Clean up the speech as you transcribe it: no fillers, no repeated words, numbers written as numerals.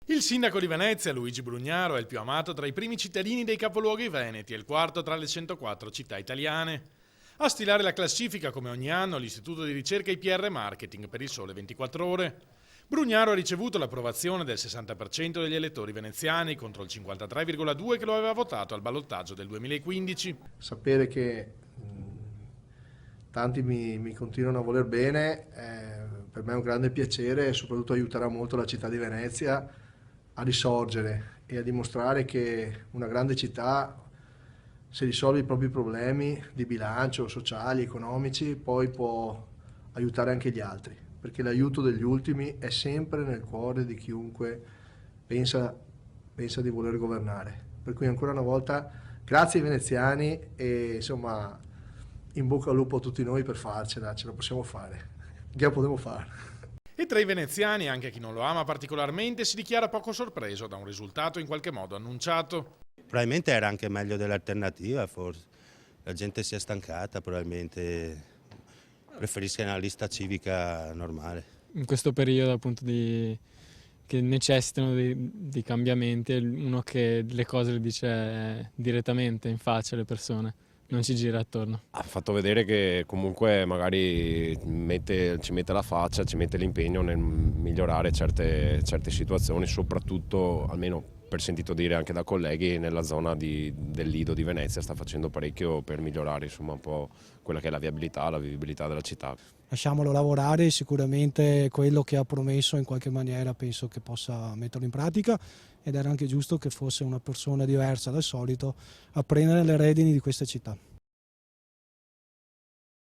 Il sindaco di Venezia, Luigi Brugnaro, è il più amato tra i primi cittadini dei capoluoghi veneti e il quarto tra le 104 città italiane. A stilare la classifica, come ogni anno, l'Istituto di ricerca IPR Marketing per il Sole 24 Ore. Brugnaro ha ricevuto l'approvazione del 60% degli elettori veneziani contro il 53,2% che lo aveva votato al ballottaggio del 2015. Sapere che tanti mi continuano a voler bene, per me è un grande piacere e soprattutto aiuterà molto la città di Venezia a risorgere e a dimostrare che una grande città, se risolve i propri problemi di bilancio, sociali, economici, poi può aiutare anche gli altri, perché l'aiuto degli ultimi è sempre nel cuore di chiunque pensa di voler governare. Per cui ancora una volta grazie ai veneziani e insomma in bocca al lupo a tutti noi per farcela, ce la possiamo fare, che la potremo fare. E tra i veneziani, anche chi non lo ama particolarmente, si dichiara poco sorpreso da un risultato in qualche modo annunciato. Probabilmente era anche meglio dell'alternativa, forse. La gente si è stancata, probabilmente preferisce una lista civica normale. In questo periodo appunto che necessitano di cambiamenti, è uno che le cose le dice direttamente in faccia alle persone, non ci gira attorno. Ha fatto vedere che comunque magari ci mette la faccia, ci mette l'impegno nel migliorare certe situazioni, soprattutto, almeno per sentito dire anche da colleghi, nella zona del Lido di Venezia sta facendo parecchio per migliorare insomma un po' quella che è la viabilità, la vivibilità della città. Lasciamolo lavorare, sicuramente quello che ha promesso in qualche maniera penso che possa metterlo in pratica ed era anche giusto che fosse una persona diversa dal solito a prendere le redini di questa città.